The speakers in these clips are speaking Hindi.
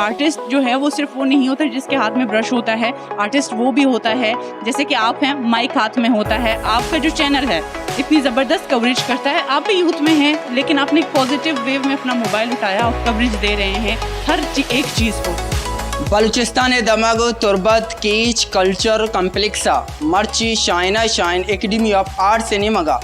आर्टिस्ट जो है वो सिर्फ वो नहीं होता जिसके हाथ में ब्रश होता है। आर्टिस्ट वो भी होता है जैसे कि आप हैं, माइक हाथ में होता है, आपका जो चैनल है इतनी ज़बरदस्त कवरेज करता है, आप भी यूथ में हैं लेकिन आपने एक पॉजिटिव वेव में अपना मोबाइल उठाया और कवरेज दे रहे हैं हर एक चीज़ को। बलूचिस्तान दमागो तुर्बत कीच कल्चर कम्प्लेक्सा मर्ची शाइना शाइन एकेडमी ऑफ आर्ट सिनेमागा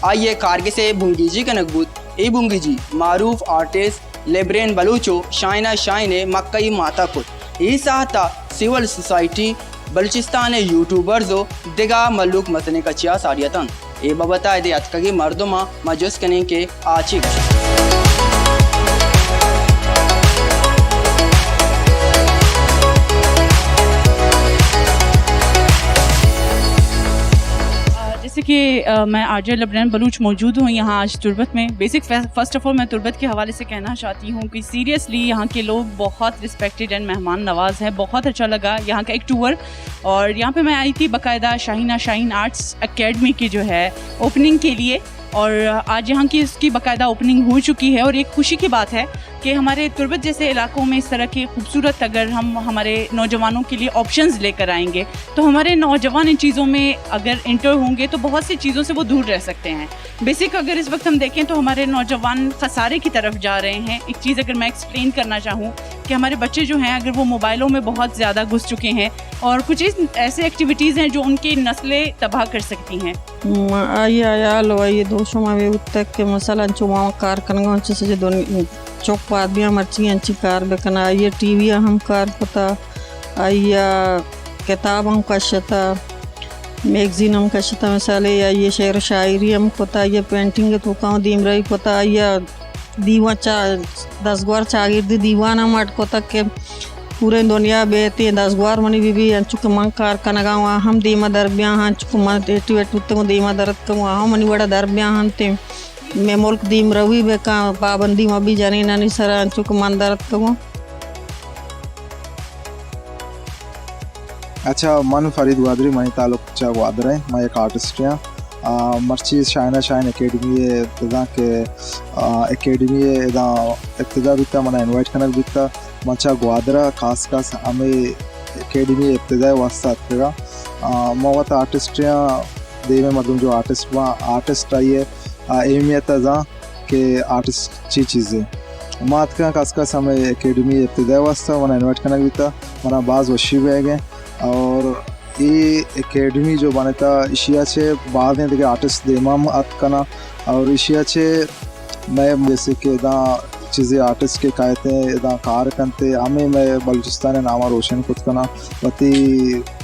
आइए कारगे से बुंगीजी का नकबूत ए बुंगीजी मारूफ आर्टिस्ट लेब्रेन बलूचो शाइना शाइने मक्कई माता कुत ई साहता सिविल सोसाइटी बलूचिस्तान यूट्यूबर्सो दिगा मल्लुक मतने का चिया सारियतन ए बबता दे अतकगी मर्दमा मजुस कने के आचिक जैसे कि मैं आरजे लेब्रेन बलूच मौजूद हूँ यहाँ आज तुर्बत में। बेसिक फ़र्स्ट ऑफ ऑल मैं तुर्बत के हवाले से कहना चाहती हूँ कि सीरियसली यहाँ के लोग बहुत रिस्पेक्टेड एंड मेहमान नवाज़ हैं। बहुत अच्छा लगा यहाँ का एक टूर, और यहाँ पे मैं आई थी बाकायदा शाहीना शाहीन आर्ट्स एकेडमी की जो है ओपनिंग के लिए, और आज यहाँ की इसकी बाकायदा ओपनिंग हो चुकी है। और एक खुशी की बात है कि हमारे तुर्बत जैसे इलाकों में इस तरह के खूबसूरत अगर हम हमारे नौजवानों के लिए ऑप्शंस लेकर आएंगे तो हमारे नौजवान इन चीज़ों में अगर इंटर होंगे तो बहुत सी चीज़ों से वो दूर रह सकते हैं। बेसिक अगर इस वक्त हम देखें तो हमारे नौजवान खसारे की तरफ जा रहे हैं। एक चीज़ अगर मैं एक्सप्लेन करना चाहूँ कि हमारे बच्चे जो हैं अगर वो मोबाइलों में बहुत ज़्यादा घुस चुके हैं और कुछ ऐसे एक्टिविटीज़ हैं जो उनकी नस्लें तबाह कर सकती हैं। आइए दोस्तों मैं उत्तक के मसाला चुमा कार कनगा से दोनों चौक पाद भी मर्ची अंची कार बेकना आइए टीवी हम कार पता आइया किताब हम कशता मैगजीन हम कशता मिसाले आइए शेर शायरी हम पता आइए पेंटिंग के तो दीम रही पता आइया दीवा चा 10 ग्वार चागिर दीवान हम अट को तक के पूरे दुनिया बेते 10 ग्वार मनी भी अंचुक मंग कार कनगा हम दीमा दरबिया अंचुक मन एटी वेटुते दीमा दरत को हम मनी बड़ा दरबिया हंते मैं मुल्क दीम रवि बेका पाबंदी में भी जानी नानी सरा अंचुक मन दरत को। अच्छा मन फरीद वादरी मैं ताल्लुक चा वादर है, मैं एक आर्टिस्ट हैं। मर्ची शाइना शाइन एकेडमी इदा के एकेडमी इदा इब्तिदा बिता मना इनवाइट करना बिता मचा ग्वादरा खास खास हमें एकेडमी इब्तिदा वास्ता अतगा मवत आर्टिस्ट देवे मदम जो आर्टिस्ट वहाँ आर्टिस्ट आइए अहमियत अजा के आर्टिस्ट ची चीज़ें मात का खास खास हमें एकेडमी इब्तिदा वास्ता मना इनवाइट करना बिता मना बाज़ वशी भी गए और ये एकेडमी जो बनता एशिया से बाद में देखिए आर्टिस्ट देमाम अतकना और एशिया से मैं जैसे कि इदा चीज़ें आर्टिस्ट के कहते हैं इदा कार करते हमें मैं बलूचिस्तान नामा रोशन कुत कना वती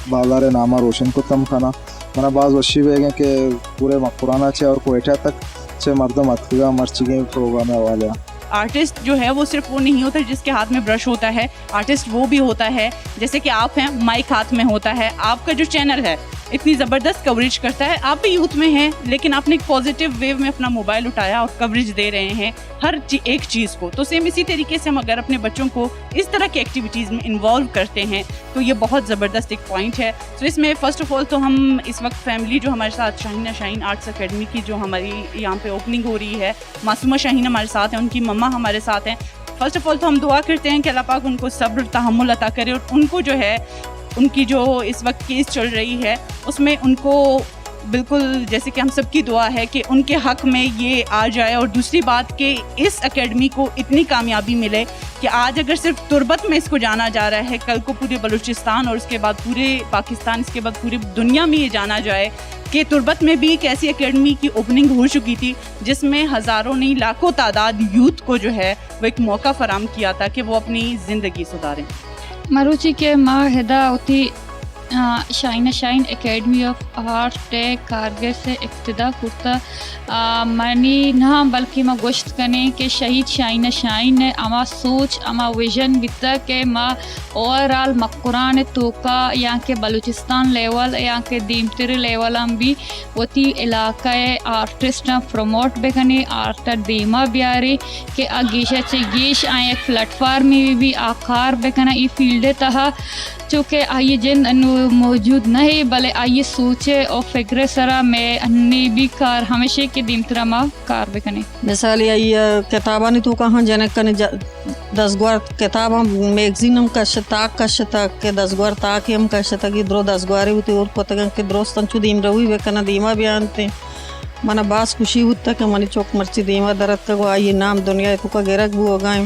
बाजार नामा रोशन कुतम खाना मना बाज़ वशी भी कि पूरे पुराना छे और कोयटा तक छे मर्दम अतगा मर्ची के प्रोग्राम वाले। आर्टिस्ट जो है वो सिर्फ वो नहीं होता जिसके हाथ में ब्रश होता है। आर्टिस्ट वो भी होता है जैसे कि आप हैं, माइक हाथ में होता है, आपका जो चैनल है इतनी ज़बरदस्त कवरेज करता है, आप भी यूथ में हैं लेकिन आपने एक पॉजिटिव वेव में अपना मोबाइल उठाया और कवरेज दे रहे हैं हर एक चीज़ को। तो सेम इसी तरीके से हम अगर अपने बच्चों को इस तरह की एक्टिविटीज़ में इन्वॉल्व करते हैं तो ये बहुत ज़बरदस्त एक पॉइंट है। तो इसमें फ़र्स्ट ऑफ ऑल तो हम इस वक्त फैमिली जो हमारे साथ शाहीना शाहीन आर्ट्स एकेडमी की जो हमारी यहाँ पे ओपनिंग हो रही है, मासूमा शाहीन हमारे साथ हैं, उनकी मम्मा हमारे साथ हैं। फ़र्स्ट ऑफ ऑल तो हम दुआ करते हैं कि अल्लाह पाक उनको सब्र तहम्मुल अता करे और उनको जो है उनकी जो इस वक्त केस चल रही है उसमें उनको बिल्कुल जैसे कि हम सबकी दुआ है कि उनके हक़ में ये आ जाए। और दूसरी बात कि इस एकेडमी को इतनी कामयाबी मिले कि आज अगर सिर्फ तुर्बत में इसको जाना जा रहा है, कल को पूरे बलूचिस्तान और उसके बाद पूरे पाकिस्तान, इसके बाद पूरी दुनिया में ये जाना जाए कि तुर्बत में भी एक ऐसी एकेडमी की ओपनिंग हो चुकी थी जिसमें हज़ारों नहीं लाखों तादाद यूथ को जो है वो एक मौका फराम किया था कि वो अपनी ज़िंदगी सुधारें। मरुचि के माँ हिदा उती Shaheena Shaheen academy of art कारगर से इब्तिदा कुर्ता मनी ना बल्कि मैं गोश्त कने के शहीद शाहीना शाहीन ने अमा सोच अमा विजन बिता के माँ ओवरऑल मकुरान तोका यहाँ के बलूचिस्तान लेवल यहाँ के दीमतिर लेवल हम भी वती इलाका आर्टिस्ट प्रमोट बेकने आर्ट दीमा ब्यारी के आगीशा चे गीश आए एक प्लेटफार्म में भी आकार बेकना ई फील्ड तहा चूँकि आइए जिन मौजूद नहीं भले आइए सोचे और फिक्र सरा में अन्नी भी कार हमेशा के दिन तरमा कार बेकने मिसाल आइए किताबानी तो कहाँ जनक कने दसगुआर किताब हम मैगजीन हम कशता के दसगुआर ताकि हम कशता कि द्रो दसगुआरे होती और कोतगन के द्रोस्तन चु दीम रवी बेकना दीमा बयानते मना बास खुशी होता कि मनी चौक मर्ची दीमा दरद का गो आई नाम दुनिया तो का गिरक भी हो गए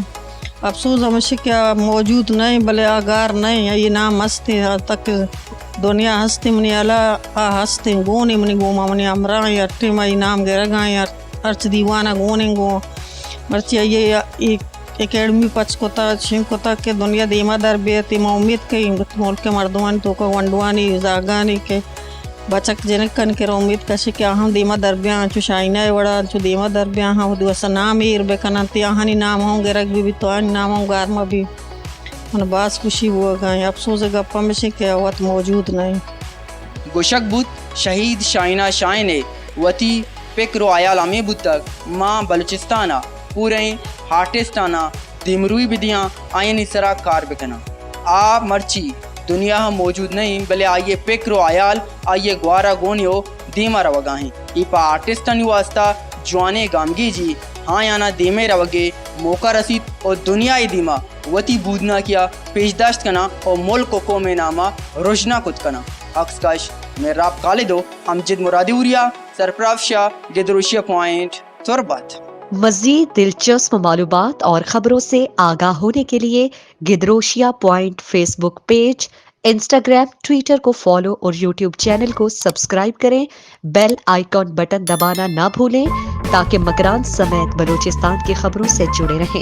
अफसोस हमेशा क्या मौजूद नहीं भले आगार नहीं ये नाम हंसते तक दुनिया हंसते मनी अला हंसते गोने मनी गोमा मनी अमरा अट्ठे माई नाम गिर गए अर्च दीवाना गोने गो मर्ची ये एकेडमी पचकोता छिंकोता के दुनिया दीमा दर बेती मैं उम्मीद कई मोल के मर्दवानी तो का वंडवानी जागानी के बचक जनक कन के उम्मीद कशे कि हम दीमा दरबिया चु शाइना वड़ा चु दीमा दरबिया हाँ दिवस नाम ईर बेकना त्याहानी नाम हों गिरक भी तो नाम हों गारमा भी मन बास खुशी हुआ गए अफसोस गप्पा में से क्या वत मौजूद नहीं गोशक बुत शहीद शाइना शाइने वती पिक्रो आयाल अमी बुतक माँ बलूचिस्ताना पूरे हार्टिस्टाना दिमरुई बिदियाँ आयन इसरा कार बिकना आ मर्ची दुनिया हम मौजूद नहीं भले आइए पिक्रो आयाल आइए ग्वारा गोनियो दीमा रवगाहें इपा आर्टिस्टन वास्ता जवाने गामगी जी हाँ याना दीमे रवगे मौका रसीद और दुनियाई दीमा वती बूदना किया पेशदाश्त कना और मुल्क को में नामा रोशना कुछ कना अक्सकाश में राब कालिदो अमजिद मुरादीउरिया सरफराज शाह गिदरुशिया पॉइंट तुरबत। मज़ीद दिलचस्प मालूमात और ख़बरों से आगाह होने के लिए Gedrosia point Facebook page, Instagram, Twitter को फॉलो और यूट्यूब चैनल को सब्सक्राइब करें। बेल आइकॉन बटन दबाना ना भूलें ताकि मकरान समेत बलूचिस्तान की खबरों से जुड़े रहें।